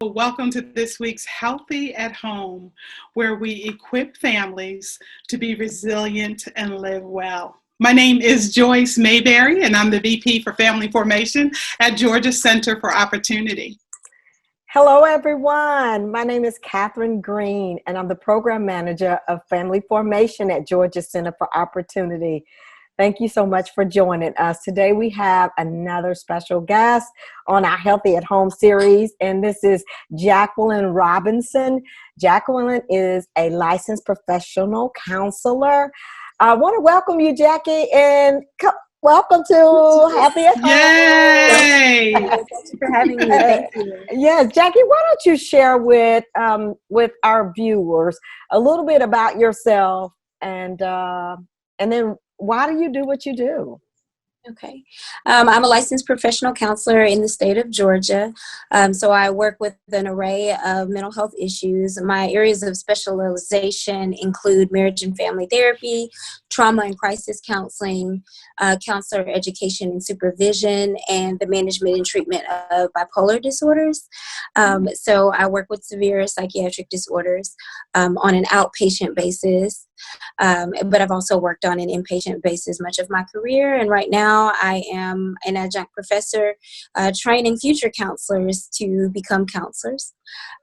Welcome to this week's Healthy at Home, where we equip families to be resilient and live well. My name is Joyce Mayberry, and I'm the VP for Family Formation at Georgia Center for Opportunity. Hello, everyone. My name is Catherine Green, and I'm the Program Manager of Family Formation at Georgia Center for Opportunity. Thank you so much for joining us. Today we have another special guest on our Healthy at Home series, and this is Jacqueline Robinson. Jacqueline is a licensed professional counselor. I want to welcome you, Jackie, and welcome to Happy at Home. Yay! Thank you for having me. Thank you. Yes, Jackie, why don't you share with our viewers a little bit about yourself, and then why do you do what you do? Okay. I'm a licensed professional counselor in the state of Georgia. So I work with an array of mental health issues. My areas of specialization include marriage and family therapy, trauma and crisis counseling, counselor education and supervision, and the management and treatment of bipolar disorders. So I work with severe psychiatric disorders on an outpatient basis. But I've also worked on an inpatient basis much of my career. And right now I am an adjunct professor training future counselors to become counselors.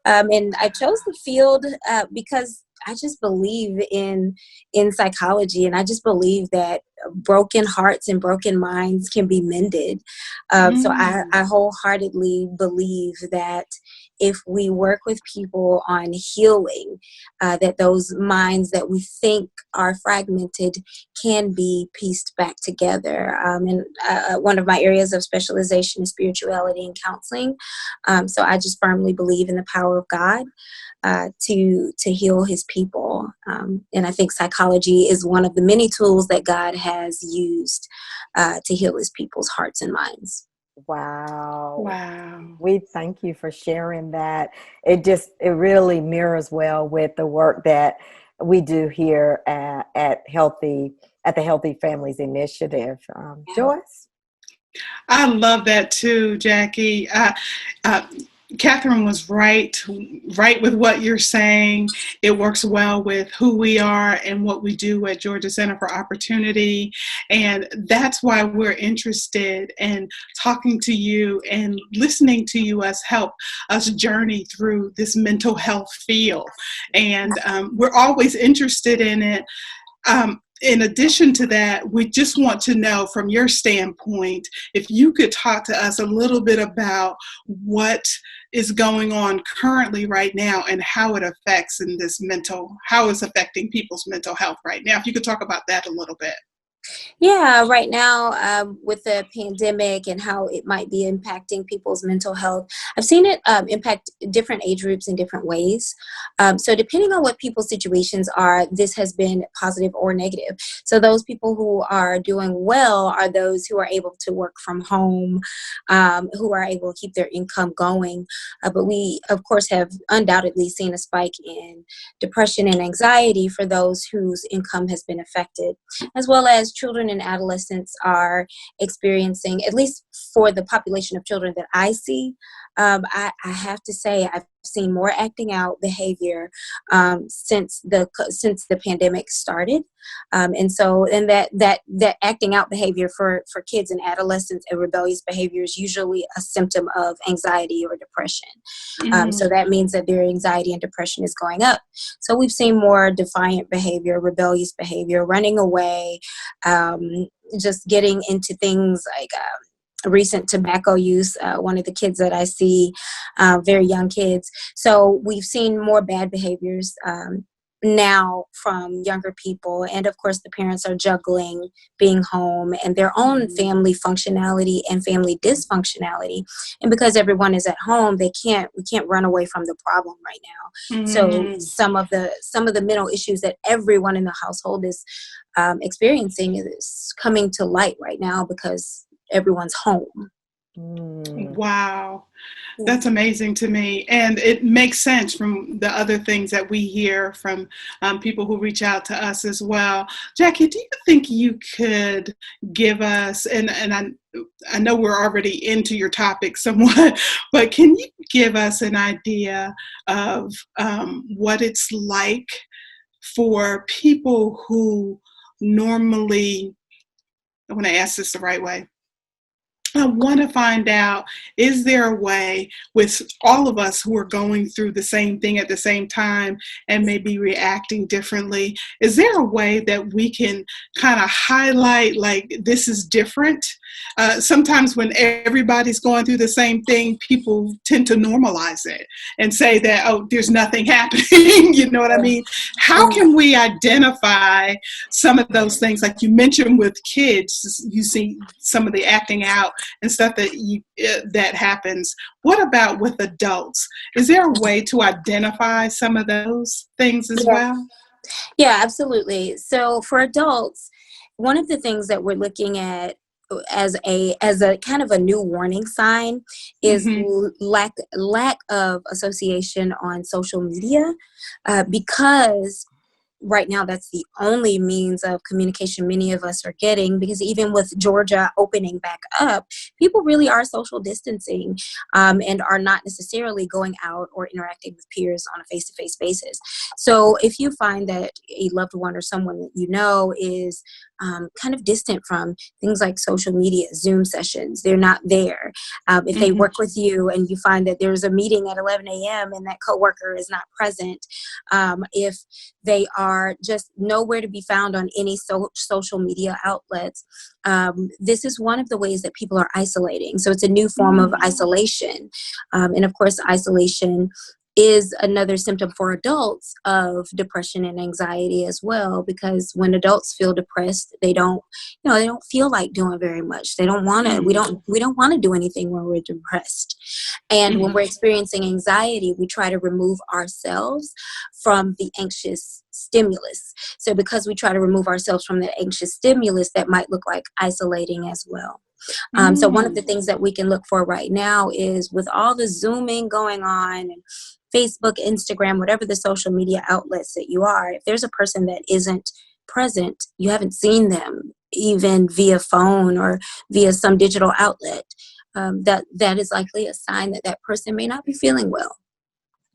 And I chose the field because I just believe in psychology, and I just believe that broken hearts and broken minds can be mended. So I wholeheartedly believe that if we work with people on healing, that those minds that we think are fragmented can be pieced back together. And one of my areas of specialization is spirituality and counseling. So I just firmly believe in the power of God to heal his people. And I think psychology is one of the many tools that God has used to heal his people's hearts and minds. Wow. Wow. We thank you for sharing that. It really mirrors well with the work that we do here at the Healthy Families Initiative. Joyce? I love that too, Jackie. Catherine was right with what you're saying. It works well with who we are and what we do at Georgia Center for Opportunity. And that's why we're interested in talking to you and listening to you help us journey through this mental health field. And we're always interested in it. In addition to that, we just want to know from your standpoint, if you could talk to us a little bit about what is going on currently right now and how it affects how it's affecting people's mental health right now. If you could talk about that a little bit. Yeah, right now with the pandemic and how it might be impacting people's mental health, I've seen it impact different age groups in different ways. So depending on what people's situations are, this has been positive or negative. So those people who are doing well are those who are able to work from home, who are able to keep their income going. But we, of course, have undoubtedly seen a spike in depression and anxiety for those whose income has been affected, as well as children and adolescents are experiencing, at least for the population of children that I see, I have to say I've seen more acting out behavior since the pandemic started, and that acting out behavior for kids and adolescents and rebellious behavior is usually a symptom of anxiety or depression. So that means that their anxiety and depression is going up. So we've seen more defiant behavior, rebellious behavior, running away, just getting into things like recent tobacco use. One of the kids that I see, very young kids. So we've seen more bad behaviors now from younger people. And of course, the parents are juggling being home and their own family functionality and family dysfunctionality. And because everyone is at home, we can't run away from the problem right now. So some of the mental issues that everyone in the household is experiencing is coming to light right now because everyone's home. Wow. That's amazing to me. And it makes sense from the other things that we hear from people who reach out to us as well. Jackie, do you think you could give us, and I know we're already into your topic somewhat, but can you give us an idea of what it's like for people who normally, I want to ask this the right way. I want to find out, is there a way with all of us who are going through the same thing at the same time and maybe reacting differently? Is there a way that we can kind of highlight, like, this is different? Sometimes when everybody's going through the same thing, people tend to normalize it and say that, oh, there's nothing happening. You know what I mean? How can we identify some of those things? Like you mentioned with kids, you see some of the acting out and stuff that happens. What about with adults? Is there a way to identify some of those things as well? Yeah, absolutely. So for adults, one of the things that we're looking at as a kind of a new warning sign is Mm-hmm. lack of association on social media, because right now that's the only means of communication many of us are getting, because even with Georgia opening back up, people really are social distancing, and are not necessarily going out or interacting with peers on a face-to-face basis. So if you find that a loved one or someone that you know is kind of distant from things like social media, Zoom sessions, they're not there. If they Mm-hmm. work with you and you find that there's a meeting at 11 a.m. and that coworker is not present, if they are just nowhere to be found on any social media outlets, this is one of the ways that people are isolating. So it's a new form of isolation. And of course, isolation is another symptom for adults of depression and anxiety as well, because when adults feel depressed, they don't feel like doing very much. They don't want to, we don't want to do anything when we're depressed. And when we're experiencing anxiety, we try to remove ourselves from the anxious stimulus. So because we try to remove ourselves from the anxious stimulus, that might look like isolating as well. So one of the things that we can look for right now is, with all the Zooming going on and Facebook, Instagram, whatever the social media outlets that you are, if there's a person that isn't present, you haven't seen them even via phone or via some digital outlet, that is likely a sign that that person may not be feeling well.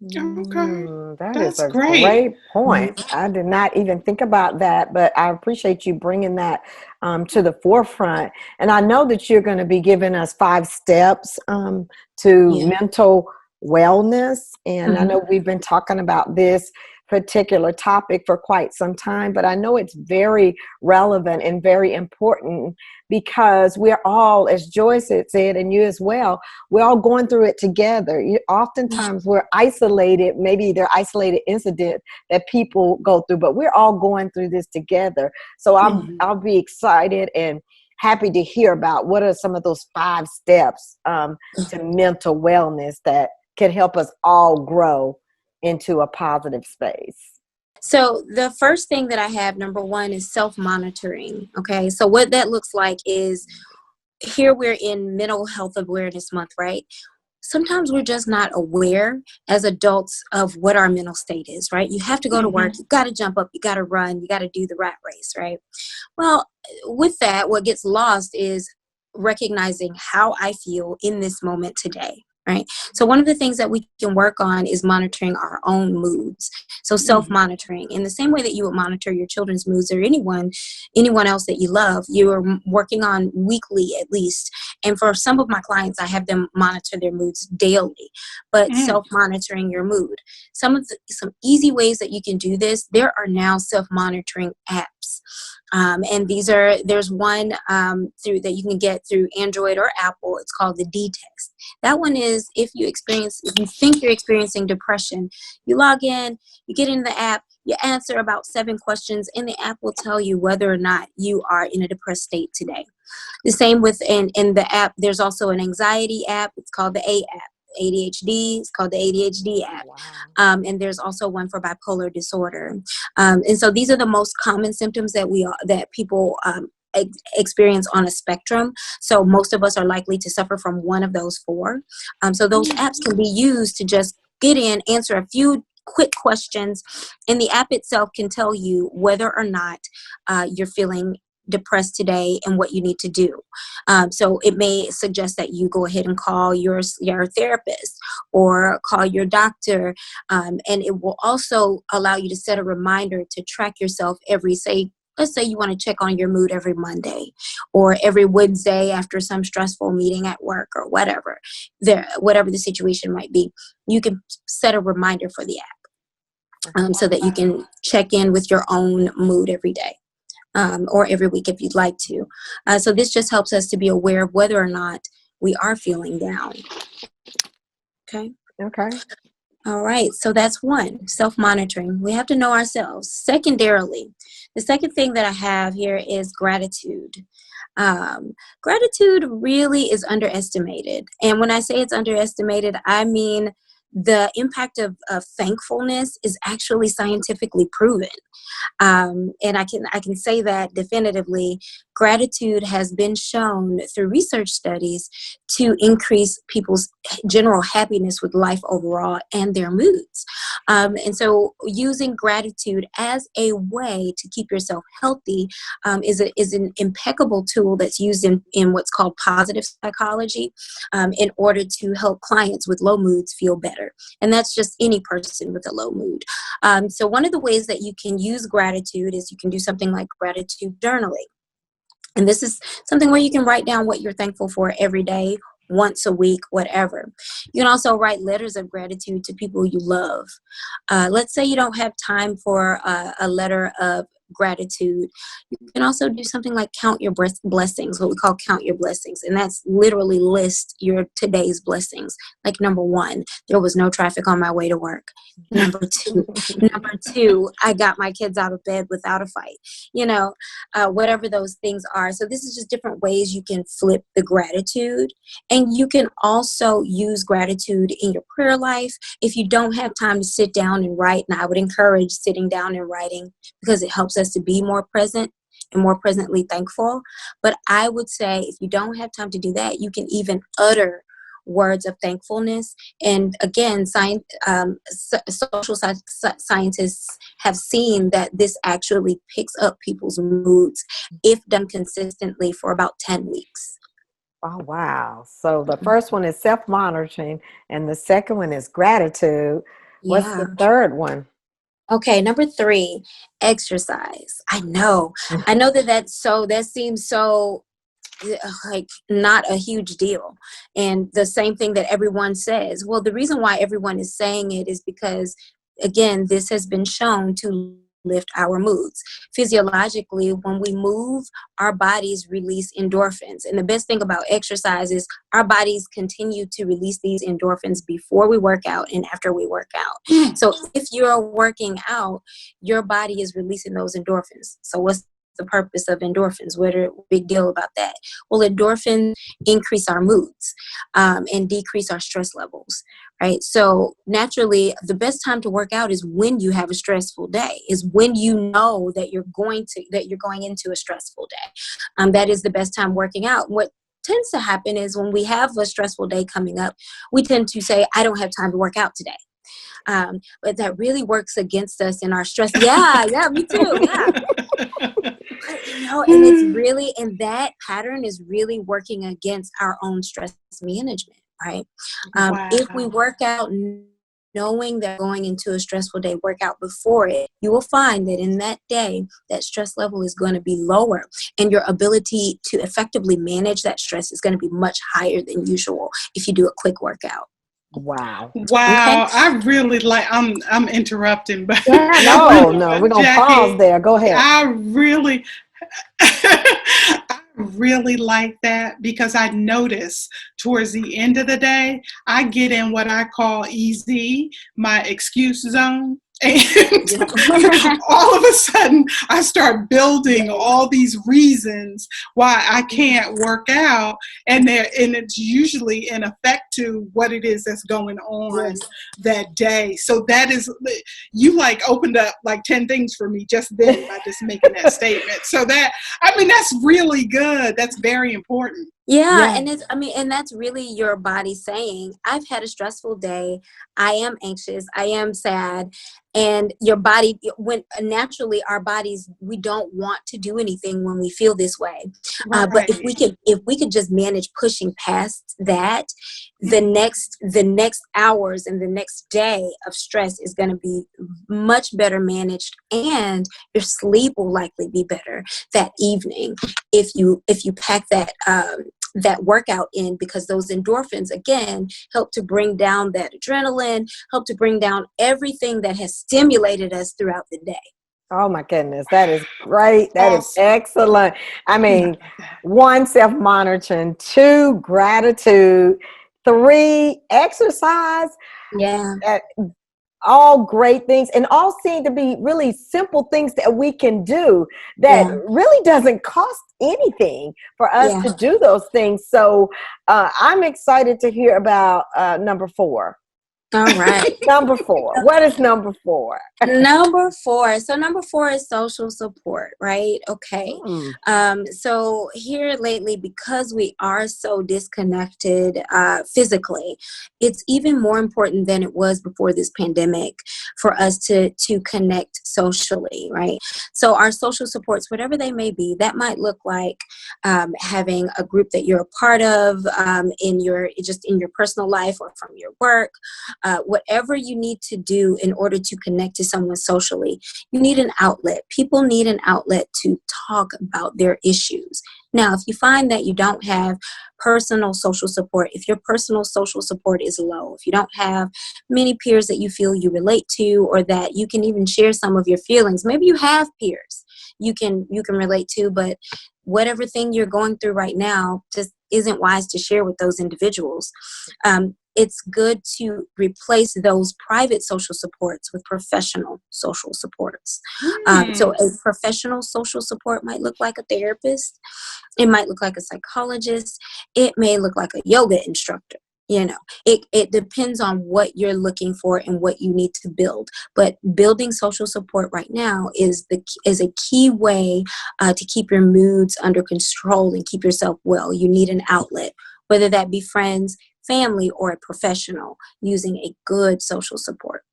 Okay, That is that's a great. great point. I did not even think about that, but I appreciate you bringing that to the forefront. And I know that you're going to be giving us 5 steps to Yeah. mental wellness. And I Mhm. know we've been talking about this particular topic for quite some time, but I know it's very relevant and very important, because we're all, as Joyce had said, and you as well, we're all going through it together. Oftentimes we're isolated, maybe they're isolated incidents that people go through, but we're all going through this together. So I'll be excited and happy to hear about what are some of those 5 steps to mental wellness that can help us all grow into a positive space. So the first thing that I have, number one, is self-monitoring. Okay. So what that looks like is, here we're in Mental Health Awareness Month, right? Sometimes we're just not aware as adults of what our mental state is, right? You have to go to work, you got to jump up, you got to run, you got to do the rat race, right? Well, with that, what gets lost is recognizing how I feel in this moment today. Right. So one of the things that we can work on is monitoring our own moods. So self-monitoring, in the same way that you would monitor your children's moods, or anyone else that you love, you are working on weekly at least. And for some of my clients, I have them monitor their moods daily, but self-monitoring your mood. Some easy ways that you can do this. There are now self-monitoring apps. And there's one through that you can get through Android or Apple. It's called the D-Test. That one is, if you think you're experiencing depression, you log in, you get in the app, you answer about 7 questions, and the app will tell you whether or not you are in a depressed state today. The same with in the app, there's also an anxiety app. It's called the A app. ADHD, it's called the ADHD app. Wow. And there's also one for bipolar disorder. And so these are the most common symptoms that people experience on a spectrum. So most of us are likely to suffer from one of those 4. So those apps can be used to just get in, answer a few quick questions, and the app itself can tell you whether or not you're feeling depressed today and what you need to do. So it may suggest that you go ahead and call your therapist or call your doctor. And it will also allow you to set a reminder to track yourself let's say you want to check on your mood every Monday or every Wednesday after some stressful meeting at work or whatever the situation might be. You can set a reminder for the app so that you can check in with your own mood every day. Or every week if you'd like to. So this just helps us to be aware of whether or not we are feeling down. Okay. All right. So that's one, self-monitoring. We have to know ourselves. Secondarily, the second thing that I have here is gratitude. Gratitude really is underestimated. And when I say it's underestimated, I mean the impact of thankfulness is actually scientifically proven. And I can say that definitively. Gratitude has been shown through research studies to increase people's general happiness with life overall and their moods. And so using gratitude as a way to keep yourself healthy is an impeccable tool that's used in what's called positive psychology in order to help clients with low moods feel better. And that's just any person with a low mood. So one of the ways that you can use gratitude is you can do something like gratitude journaling. And this is something where you can write down what you're thankful for every day, once a week, whatever. You can also write letters of gratitude to people you love. Let's say you don't have time for a letter of gratitude. You can also do something like count your blessings, what we call count your blessings. And that's literally list your today's blessings. Like number one, there was no traffic on my way to work. Number two, I got my kids out of bed without a fight. Whatever those things are. So this is just different ways you can flip the gratitude. And you can also use gratitude in your prayer life. If you don't have time to sit down and write, and I would encourage sitting down and writing because it helps us to be more present and more presently thankful. But I would say if you don't have time to do that, you can even utter words of thankfulness. And again, social scientists have seen that this actually picks up people's moods if done consistently for about 10 weeks. Oh, wow. So the first one is self-monitoring and the second one is gratitude. What's Yeah. the third one? Okay, number 3, exercise. I know that seems so like not a huge deal. And the same thing that everyone says. Well, the reason why everyone is saying it is because, again, this has been shown to lift our moods. Physiologically, when we move, our bodies release endorphins. And the best thing about exercise is our bodies continue to release these endorphins before we work out and after we work out. So if you're working out, your body is releasing those endorphins. So what's the purpose of endorphins? What a big deal about that? Well, endorphins increase our moods and decrease our stress levels, right? So naturally, the best time to work out is when you have a stressful day, is when you know that you're going into a stressful day. That is the best time working out. What tends to happen is when we have a stressful day coming up, we tend to say, I don't have time to work out today. But that really works against us in our stress. Yeah, me too. Yeah. And it's really, and that pattern is really working against our own stress management, right? Wow. If we work out knowing that going into a stressful day, work out before it, you will find that in that day, that stress level is going to be lower and your ability to effectively manage that stress is going to be much higher than usual if you do a quick workout. Wow. Wow. Okay. I really I'm interrupting, but yeah, no, we're going to pause there. Go ahead. I really like that because I notice towards the end of the day, I get in what I call easy, my excuse zone. And all of a sudden, I start building all these reasons why I can't work out, and it's usually in effect to what it is that's going on that day. So that is, you like opened up like 10 things for me just then by just making that statement. So that's really good. That's very important. Yeah, Yeah. and and that's really your body saying, I've had a stressful day. I am anxious. I am sad. And your body, when naturally our bodies, we don't want to do anything when we feel this way. But Right. if we could just manage pushing past that, the next hours and the next day of stress is going to be much better managed, and your sleep will likely be better that evening if you pack that workout in, because those endorphins again help to bring down that adrenaline, help to bring down everything that has stimulated us throughout the day. Oh my goodness, that is great. That is Awesome. excellent. I I mean, love that. 1, self-monitoring, 2, gratitude, 3, exercise. Yeah, uh, all great things, and all seem to be really simple things that we can do that yeah, really doesn't cost anything for us yeah. to do those things. So I'm excited to hear about number 4. All right. Number 4. What is number 4? Number four. So number four is social support, right? Okay. Mm, So here lately, because we are so disconnected physically, it's even more important than it was before this pandemic for us to connect socially, right? So our social supports, whatever they may be, that might look like having a group that you're a part of in your personal life or from your work, whatever you need to do in order to connect to someone socially. You need an outlet. People need an outlet to talk about their issues. Now, if you find that you don't have personal social support, if your personal social support is low, if you don't have many peers that you feel you relate to, or that you can even share some of your feelings, maybe you have peers you can relate to, but whatever thing you're going through right now just isn't wise to share with those individuals. It's good to replace those private social supports with professional social supports. So Mm. a professional social support might look like a therapist. It might look like a psychologist. It may look like a yoga instructor. It depends on what you're looking for and what you need to build. But building social support right now is a key way to keep your moods under control and keep yourself well. You need an outlet, whether that be friends, family, or a professional, using a good social support.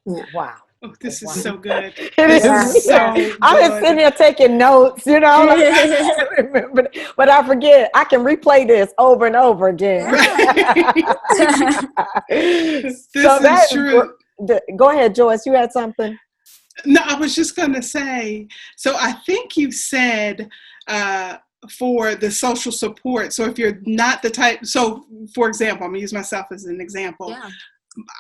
Yeah. wow. Oh, this is Wow. so good. It This is. is Yeah. Yeah. so I'm just sitting good. here taking notes, like I remember, but I forget. I can replay this over and over again. Right. So This is that, true. go ahead, Joyce. You had something? No, I was just going to say, so I think you said uh, for the social support. So if you're not the type, so for example, I'm going to use myself as an example. Yeah.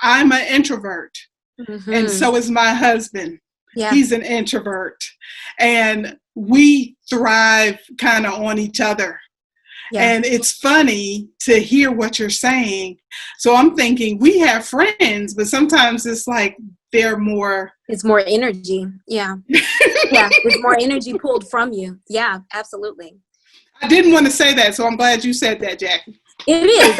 I'm an introvert, and Hmm. so is my husband. Yeah. He's an introvert, and we thrive kind of on each other. Yeah. And it's funny to hear what you're saying. So I'm thinking we have friends, but sometimes it's like they're more. It's more energy. Yeah. Yeah. It's more energy pulled from you. Yeah, absolutely. I didn't want to say that, so I'm glad you said that, Jackie. It is.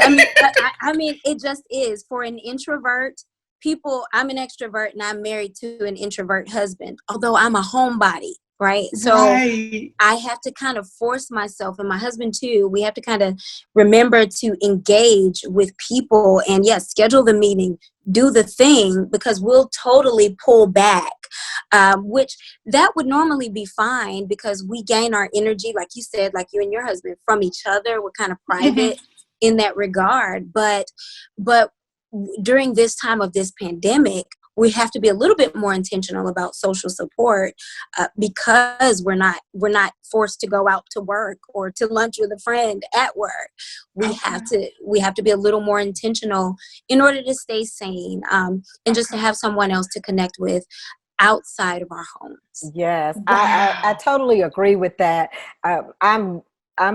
I mean, it just is for an introvert. People, I'm an extrovert and I'm married to an introvert husband, although I'm a homebody, right? So Right. I have to kind of force myself, and my husband too. We have to kind of remember to engage with people and, yes, schedule the meeting, do the thing, because we'll totally pull back, which that would normally be fine because we gain our energy, like you said, like you and your husband, from each other. We're kind of private in that regard. But during this time of this pandemic, we have to be a little bit more intentional about social support, because we're not forced to go out to work or to lunch with a friend at work. We Okay. have to be a little more intentional in order to stay sane, and just to Okay. have someone else to connect with outside of our homes. Yes, I Wow. totally agree with that. I'm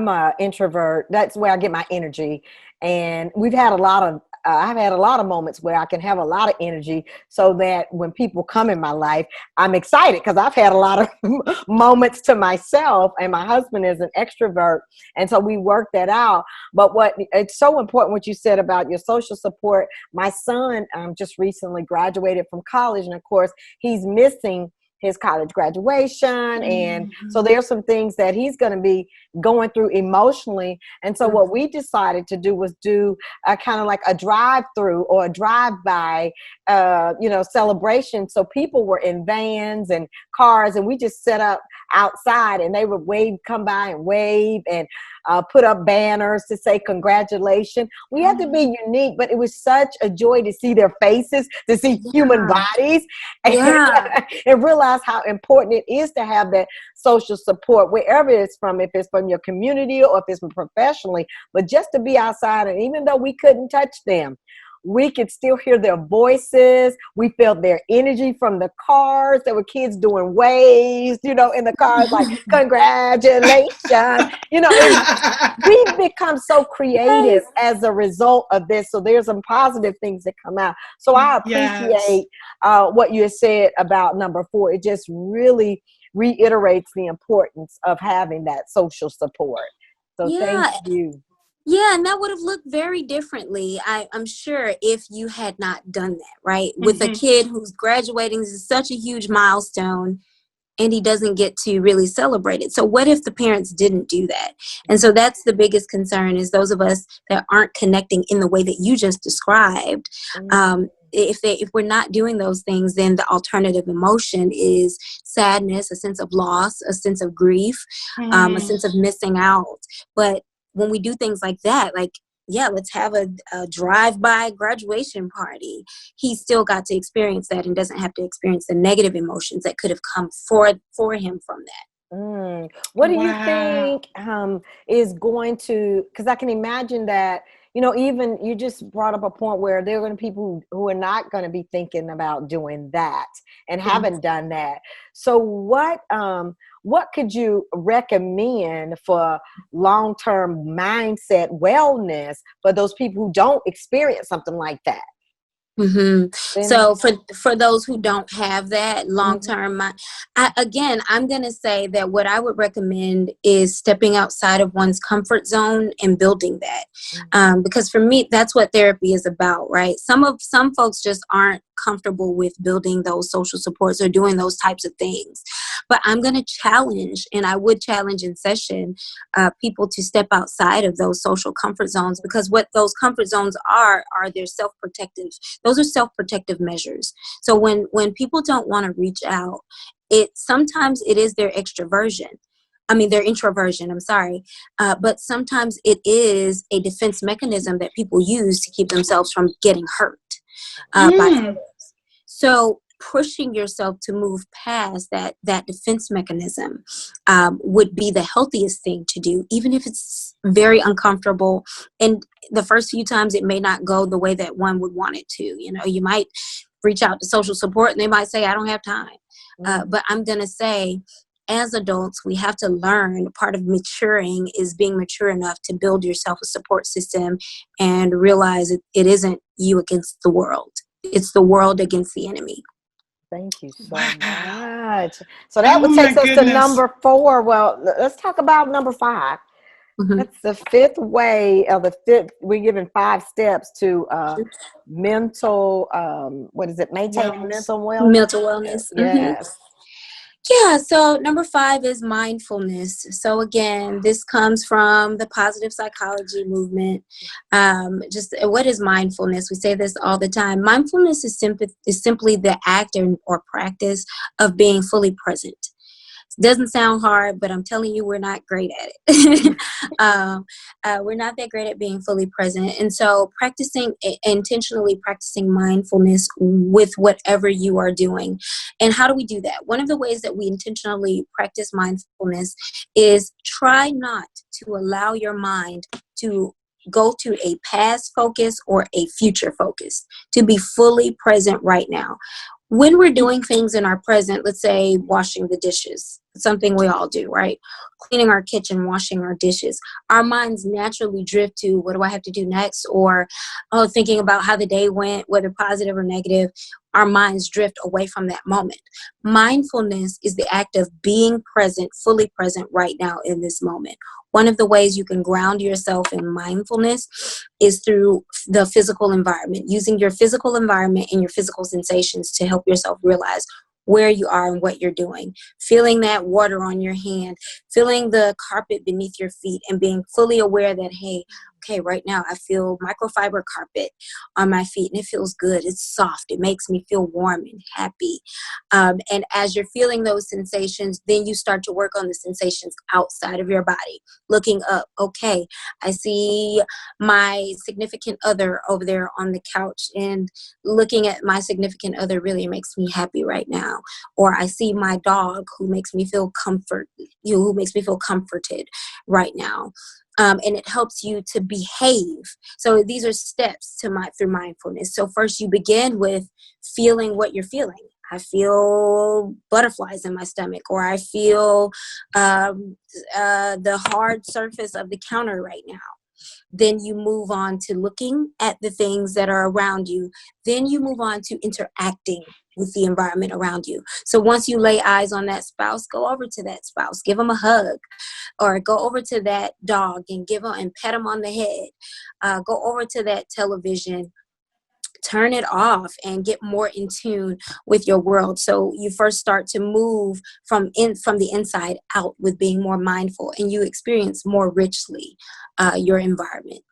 a introvert. That's where I get my energy, and we've had a lot of. I've had a lot of moments where I can have a lot of energy, so that when people come in my life, I'm excited because I've had a lot of moments to myself. And my husband is an extrovert, and so we work that out. But what it's so important what you said about your social support. My son just recently graduated from college, and of course, he's missing his college graduation. And so there's some things that he's going to be going through emotionally. And so what we decided to do was do a kind of like a drive-through or a drive-by, celebration. So people were in vans and cars, and we just set up outside, and they would come by and wave and put up banners to say congratulations. We had to be unique, but it was such a joy to see their faces, to see human bodies, and realize how important it is to have that social support, wherever it's from, if it's from your community or if it's professionally, but just to be outside. And even though we couldn't touch them, we could still hear their voices. We felt their energy from the cars. There were kids doing waves, in the cars, like, congratulations, and we've become so creative as a result of this. So there's some positive things that come out. So I appreciate what you said about number 4. It just really reiterates the importance of having that social support. So thank you. Yeah, and that would have looked very differently, I'm sure, if you had not done that, right? With a kid who's graduating, this is such a huge milestone, and he doesn't get to really celebrate it. So what if the parents didn't do that? And so that's the biggest concern, is those of us that aren't connecting in the way that you just described. If we're not doing those things, then the alternative emotion is sadness, a sense of loss, a sense of grief, a sense of missing out. But when we do things like that, let's have a drive-by graduation party. He still got to experience that and doesn't have to experience the negative emotions that could have come for him from that. What do you think is going to, because I can imagine that, even you just brought up a point where there are going to be people who are not going to be thinking about doing that and haven't done that. So what could you recommend for long-term mindset wellness for those people who don't experience something like that? So for those who don't have that long-term, I'm going to say that what I would recommend is stepping outside of one's comfort zone and building that. Because for me, that's what therapy is about, right? Some folks just aren't comfortable with building those social supports or doing those types of things. But I'm going to challenge, and I would challenge in session, people to step outside of those social comfort zones, because what those comfort zones are their self-protective. Those are self-protective measures. So when people don't want to reach out, sometimes it is their their introversion, I'm sorry. But sometimes it is a defense mechanism that people use to keep themselves from getting hurt by others. So pushing yourself to move past that defense mechanism would be the healthiest thing to do, even if it's very uncomfortable. And the first few times it may not go the way that one would want it to. You might reach out to social support and they might say, I don't have time. But I'm going to say, as adults, we have to learn. Part of maturing is being mature enough to build yourself a support system and realize it isn't you against the world. It's the world against the enemy. Thank you so much. So that would take us to number 4. Well, let's talk about number 5. That's the 5th way of the 5th. We're given 5 steps to mental, maintaining mental wellness. Mental wellness. Yes. Yeah, so number 5 is mindfulness. So again, this comes from the positive psychology movement. Just what is mindfulness? We say this all the time. Mindfulness is simply the act or practice of being fully present. It doesn't sound hard, but I'm telling you, we're not great at it. We're not that great at being fully present. And so intentionally practicing mindfulness with whatever you are doing. And how do we do that? One of the ways that we intentionally practice mindfulness is try not to allow your mind to go to a past focus or a future focus, to be fully present right now. When we're doing things in our present, let's say washing the dishes, something we all do, right? Cleaning our kitchen, washing our dishes, our minds naturally drift to, what do I have to do next? Or, thinking about how the day went, whether positive or negative. Our minds drift away from that moment. Mindfulness is the act of being present, fully present right now in this moment. One of the ways you can ground yourself in mindfulness is through the physical environment, using your physical environment and your physical sensations to help yourself realize where you are and what you're doing, feeling that water on your hand, feeling the carpet beneath your feet, and being fully aware that, hey, okay, right now I feel microfiber carpet on my feet and it feels good. It's soft. It makes me feel warm and happy. And as you're feeling those sensations, then you start to work on the sensations outside of your body. Looking up, okay, I see my significant other over there on the couch, and looking at my significant other really makes me happy right now. Or I see my dog who makes me feel who makes me feel comforted right now. And it helps you to behave. So these are steps through mindfulness. So first you begin with feeling what you're feeling. I feel butterflies in my stomach, or I feel the hard surface of the counter right now. Then you move on to looking at the things that are around you. Then you move on to interacting with the environment around you. So once you lay eyes on that spouse, go over to that spouse, give them a hug, or go over to that dog and pet them on the head. Go over to that television, turn it off, and get more in tune with your world. So you first start to move from the inside out with being more mindful, and you experience more richly your environment.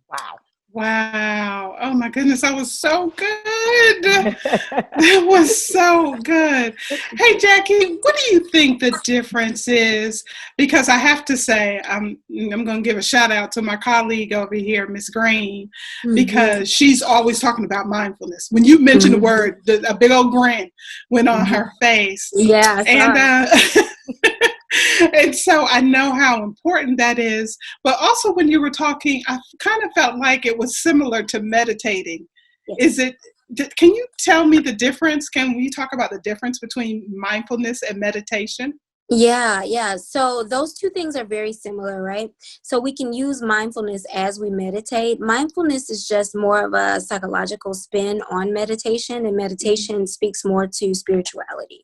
Wow. Wow. Oh my goodness, that was so good. That was so good. Hey, Jackie, what do you think the difference is? Because I have to say, I'm going to give a shout out to my colleague over here, Miss Green, because she's always talking about mindfulness. When you mentioned the word, a big old grin went on her face. Yeah, and and so I know how important that is. But also when you were talking, I kind of felt like it was similar to meditating. yes. Can you tell me the difference? Can we talk about the difference between mindfulness and meditation? Yeah. So those two things are very similar, right? So we can use mindfulness as we meditate. Mindfulness is just more of a psychological spin on meditation, and meditation speaks more to spirituality.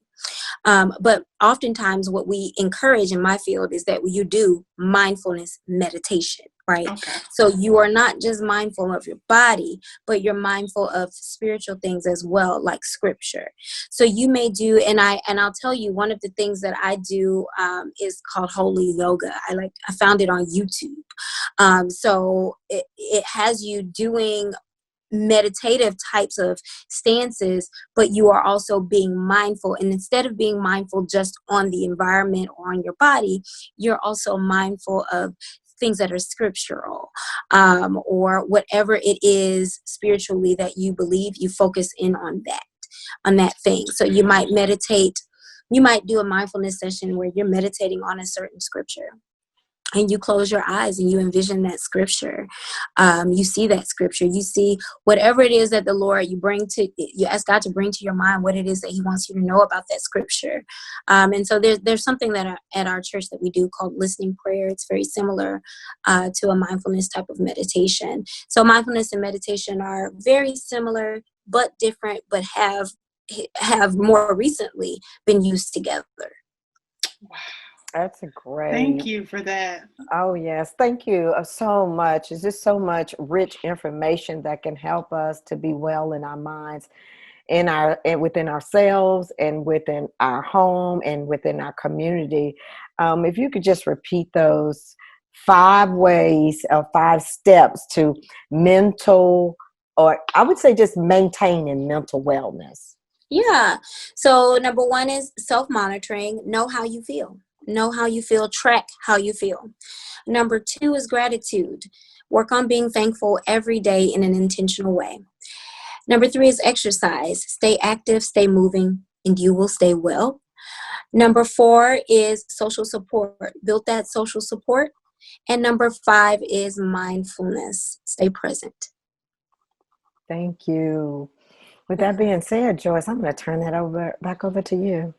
But oftentimes what we encourage in my field is that you do mindfulness meditation, right? Okay. So you are not just mindful of your body, but you're mindful of spiritual things as well, like scripture. So you may do, and I'll tell you, one of the things that I do is called holy yoga. I found it on YouTube. So it has you doing meditative types of stances, but you are also being mindful. And instead of being mindful just on the environment or on your body, you're also mindful of things that are scriptural, or whatever it is spiritually that you believe. You focus in on that thing. So you might meditate. You might do a mindfulness session where you're meditating on a certain scripture, and you close your eyes and you envision that scripture. You see that scripture. You see whatever it is that the Lord you ask God to bring to your mind what it is that He wants you to know about that scripture. And so there's something that at our church that we do called listening prayer. It's very similar to a mindfulness type of meditation. So mindfulness and meditation are very similar but different, but have more recently been used together. Wow. That's great. Thank you for that. Oh, yes. Thank you so much. It's just so much rich information that can help us to be well in our minds, and within ourselves, and within our home, and within our community. If you could just repeat those 5 ways or 5 steps to mental, or I would say just maintaining mental wellness. Yeah. So number 1 is self-monitoring. Know how you feel. Know how you feel. Track how you feel. Number 2 is gratitude. Work on being thankful every day in an intentional way. Number 3 is exercise. Stay active, stay moving, and you will stay well. Number 4 is social support. Build that social support. And number 5 is mindfulness. Stay present. Thank you. With that being said, Joyce, I'm going to turn that back over to you.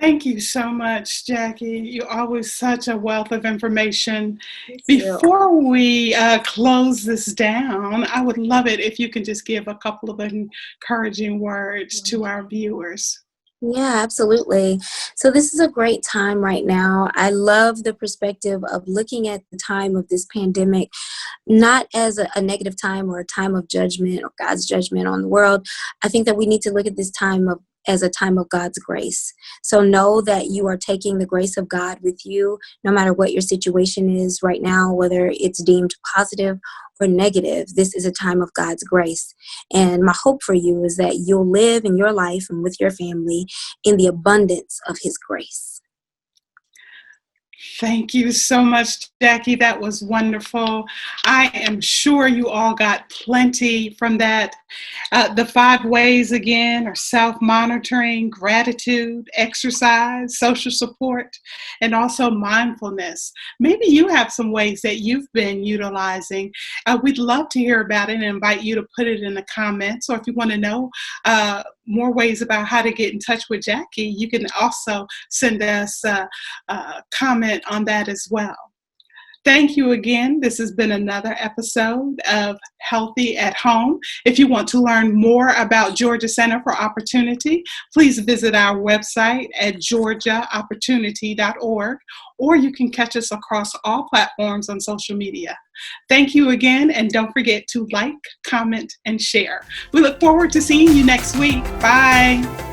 Thank you so much, Jackie. You're always such a wealth of information. Thank you. Before we close this down, I would love it if you can just give a couple of encouraging words to our viewers. Yeah, absolutely. So this is a great time right now. I love the perspective of looking at the time of this pandemic, not as a negative time or a time of judgment or God's judgment on the world. I think that we need to look at this time as a time of God's grace. So know that you are taking the grace of God with you, no matter what your situation is right now, whether it's deemed positive or negative. This is a time of God's grace. And my hope for you is that you'll live in your life and with your family in the abundance of His grace. Thank you so much, Jackie. That was wonderful. I am sure you all got plenty from that. The 5 ways again are self-monitoring, gratitude, exercise, social support, and also mindfulness. Maybe you have some ways that you've been utilizing. We'd love to hear about it and invite you to put it in the comments. Or if you want to know more ways about how to get in touch with Jackie, you can also send us a comment on that as well. Thank you again. This has been another episode of Healthy at Home. If you want to learn more about Georgia Center for Opportunity, please visit our website at georgiaopportunity.org, or you can catch us across all platforms on social media. Thank you again, and don't forget to like, comment, and share. We look forward to seeing you next week. Bye.